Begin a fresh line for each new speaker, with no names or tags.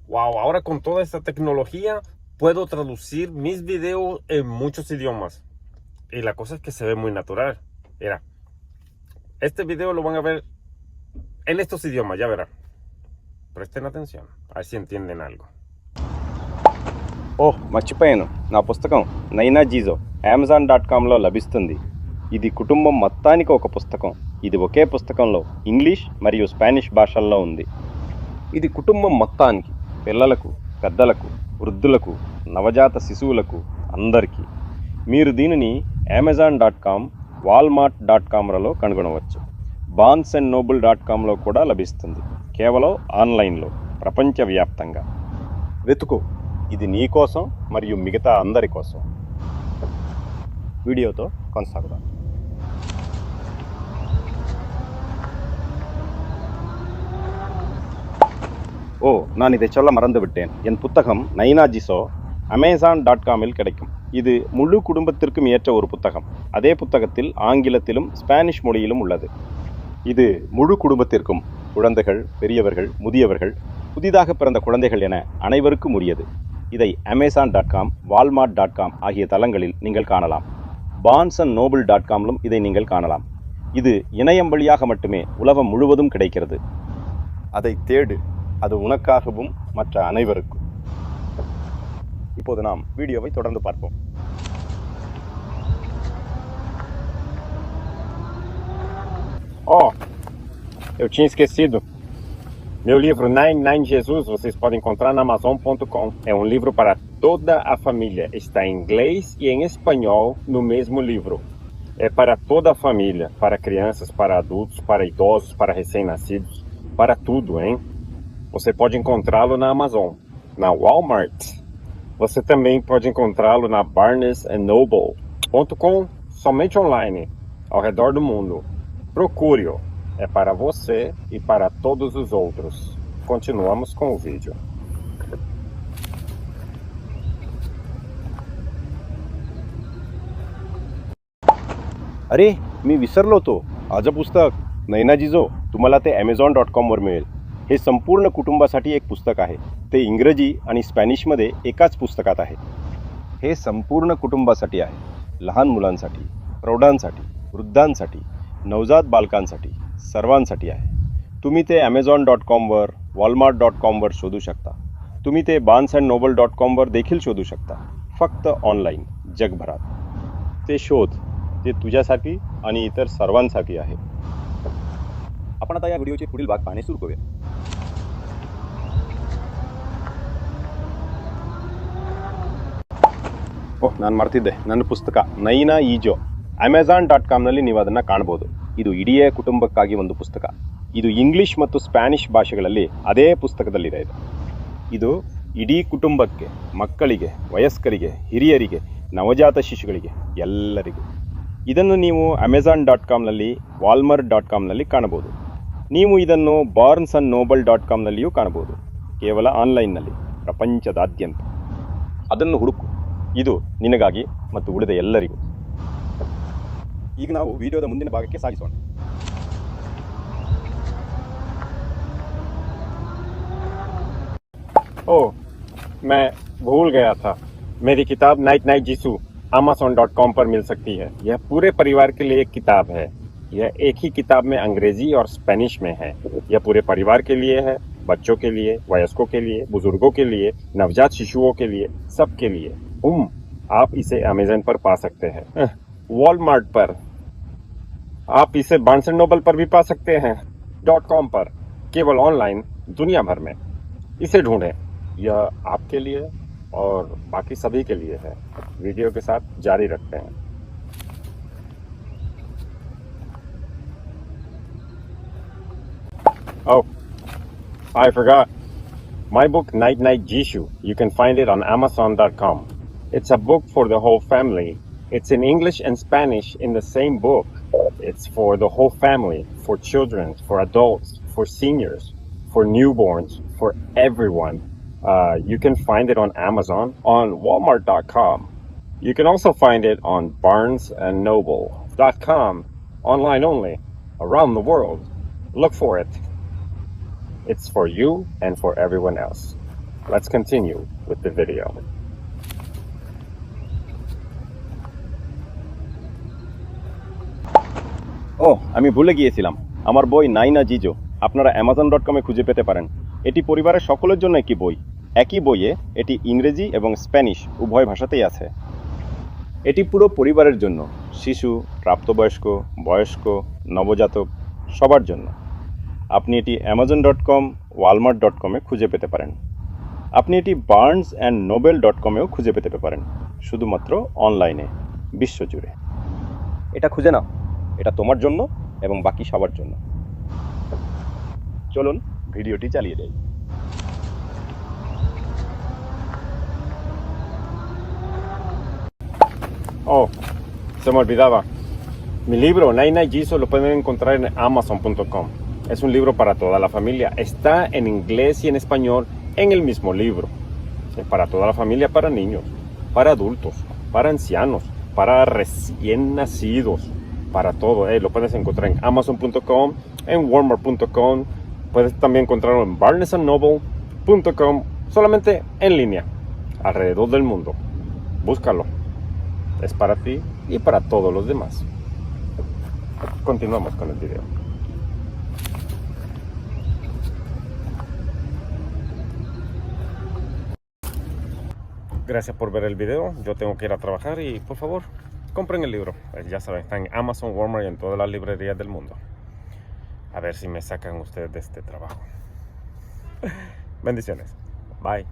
Wow, ahora con toda esta tecnología puedo traducir mis videos en muchos idiomas. Y la cosa es que se ve muy natural. Mira, este video lo van a ver en estos idiomas, ya verán. Presten atención, a ver si entienden algo.
మర్చిపోయాను. నా పుస్తకం నైనా జీజో Amazon.comలో లభిస్తుంది. ఇది కుటుంబం మొత్తానికి ఒక పుస్తకం. ఇది ఒకే పుస్తకంలో ఇంగ్లీష్ మరియు స్పానిష్ భాషల్లో ఉంది. ఇది కుటుంబం మొత్తానికి, పిల్లలకు, పెద్దలకు, వృద్ధులకు, నవజాత శిశువులకు, అందరికీ. మీరు దీనిని Amazon.com, Walmart.comలలో కనుగొనవచ్చు. BarnesandNoble.comలో కూడా లభిస్తుంది. కేవలం ఆన్లైన్లో, ప్రపంచవ్యాప్తంగా. వెతుకు, ఇది నీ కోసం మరియు మిగతా అందరి కోసం. వీడియోతో కొనసాగుదాం. நான் இதை சொல்ல மறந்து விட்டேன். என் புத்தகம் நைனா ஜிசோ Amazon.comல் கிடைக்கும். இது முழு குடும்பத்திற்கும் ஏற்ற ஒரு புத்தகம். அதே புத்தகத்தில் ஆங்கிலத்திலும் ஸ்பானிஷ் மொழியிலும் உள்ளது. இது முழு குடும்பத்திற்கும், குழந்தைகள், பெரியவர்கள், முதியவர்கள், புதிதாக பிறந்த குழந்தைகள் என அனைவருக்கும் உரியது. இதை Amazon.com, Walmart.com ஆகிய தளங்களில் நீங்கள் காணலாம். BarnesandNoble.comலும் இதை நீங்கள் காணலாம். இது இணையம் வழியாக மட்டுமே உலகம் முழுவதும் கிடைக்கிறது. அதை தேடு, அது உனக்காகவும் மற்ற அனைவருக்கும். இப்போது நாம் வீடியோவை தொடர்ந்து பார்ப்போம்.
Eu tinha esquecido. Meu livro Nine Jesus vocês podem encontrar na Amazon.com. É um livro para toda a família. Está em inglês e em espanhol no mesmo livro. É para toda a família, para crianças, para adultos, para idosos, para recém-nascidos, para tudo, hein? Você pode encontrá-lo na Amazon, na Walmart. Você também pode encontrá-lo na BarnesandNoble.com, somente online, ao redor do mundo. Procure-o. É para você e para todos os outros. Continuamos com o vídeo.
अरे, मी विसरलो होतो. माझं पुस्तक नैना जिजो तुम्हाला ते Amazon.comवर मिळेल. हे संपूर्ण कुटुंबासाठी एक पुस्तक आहे. ते इंग्रजी आणि स्पॅनिशमध्ये एकाच पुस्तकात आहे. हे संपूर्ण कुटुंबासाठी आहे. लहान मुलांसाठी, प्रौढांसाठी, वृद्धांसाठी, नवजात बालकांसाठी, सर्वांसाठी आहे. तुम्ही ते Amazon.comवर, Walmart.comवर शोधू शकता. तुम्ही ते BarnesandNoble.comवर देखील शोधू शकता. फक्त ऑनलाईन, जगभरात. ते शोध, ते तुझ्यासाठी आणि इतर सर्वांसाठी आहे. आपण आता या व्हिडिओचे पुढील भाग पाहणे सुरू करूया. ನಾನು ಮರ್ತಿದ್ದೆ, ನನ್ನ ಪುಸ್ತಕ ನೈನಾ ಈಜೋ Amazon.comನಲ್ಲಿ ನೀವು ಅದನ್ನು ಕಾಣಬಹುದು. ಇದು ಇಡೀ ಕುಟುಂಬಕ್ಕಾಗಿ ಒಂದು ಪುಸ್ತಕ. ಇದು ಇಂಗ್ಲಿಷ್ ಮತ್ತು ಸ್ಪ್ಯಾನಿಷ್ ಭಾಷೆಗಳಲ್ಲಿ ಅದೇ ಪುಸ್ತಕದಲ್ಲಿದೆ. ಇದು ಇಡೀ ಕುಟುಂಬಕ್ಕೆ, ಮಕ್ಕಳಿಗೆ, ವಯಸ್ಕರಿಗೆ, ಹಿರಿಯರಿಗೆ, ನವಜಾತ ಶಿಶುಗಳಿಗೆ, ಎಲ್ಲರಿಗೂ. ಇದನ್ನು ನೀವು Amazon.comನಲ್ಲಿ, Walmart.comನಲ್ಲಿ ಕಾಣಬಹುದು. ನೀವು ಇದನ್ನು BarnesandNoble.comನಲ್ಲಿಯೂ ಕಾಣಬಹುದು. ಕೇವಲ ಆನ್ಲೈನ್ನಲ್ಲಿ, ಪ್ರಪಂಚದಾದ್ಯಂತ. ಅದನ್ನು ಹುಡುಕು. ಇದು ನಿನಗಾಗಿ ಮತ್ತು ಉಳಿದ ಎಲ್ಲರಿಗೂ. ಈಗ ನಾವು ವಿಡಿಯೋದ ಮುಂದಿನ ಭಾಗಕ್ಕೆ ಸಾಗಿಸೋಣ.
मैं भूल गया था. मेरी किताब नाइट जीसू Amazon.com पर मिल सकती है. यह पूरे परिवार के लिए एक किताब है. यह एक ही किताब में अंग्रेजी और स्पेनिश में है. यह पूरे परिवार के लिए है, बच्चों के लिए, वयस्कों के लिए, बुजुर्गों के लिए, नवजात शिशुओं के लिए, सबके लिए. आप इसे Amazon पर पा सकते हैं. Walmart पर. आप इसे Barnes&Noble पर भी पा सकते हैं. .com पर. केवल ऑनलाइन, दुनिया भर में. इसे ढूंढें. यह आपके लिए और बाकी सभी के लिए है. वीडियो के साथ जारी रखते हैं. I forgot. My book Night Jishu. You can find it on Amazon.com. It's a book for the whole family. It's in English and Spanish in the same book. It's for the whole family, for children, for adults, for seniors, for newborns, for everyone. You can find it on Amazon, on Walmart.com. You can also find it on BarnesandNoble.com, online only, around the world. Look for it. It's for you and for everyone else. let's continue with the video.
ও আমি ভুলে গিয়েছিলাম, আমার বই নাইনা জিজো আপনারা amazon.com-এ খুঁজে পেতে পারেন। এটি পরিবারের সকলের জন্য একটি বই। একই বইয়ে এটি ইংরেজি এবং স্প্যানিশ উভয় ভাষাতেই আছে। এটি পুরো পরিবারের জন্য, শিশু, প্রাপ্তবয়স্ক, বয়স্ক, নবজাতক সবার জন্য। আপনি এটি amazon.com, walmart.com-এ খুঁজে পেতে পারেন। আপনি এটি barnesandnoble.com-এও খুঁজে পেতে পারেন, শুধুমাত্র অনলাইনে, বিশ্বজুড়ে। এটা খুঁজে নাও, এটা তোমার জন্য এবং বাকি সবার জন্য। চলুন ভিডিওটি চালিয়ে দেই।
Oh, se me olvidaba. Mi libro, Naina Jisoo, lo pueden encontrar en amazon.com. Es un libro para toda la familia. Está en inglés y en español en el mismo libro. Es para toda la familia, para niños, para adultos, para ancianos, para recién nacidos, para todo. Lo puedes encontrar en amazon.com, en walmart.com. Puedes también encontrarlo en barnesandnoble.com, solamente en línea, alrededor del mundo. Búscalo. Es para ti y para todos los demás. Continuamos con el video. Gracias por ver el video. Yo tengo que ir a trabajar y por favor, compren el libro. Ya saben, está en Amazon, Walmart y en todas las librerías del mundo. A ver si me sacan ustedes de este trabajo. Bendiciones. Bye.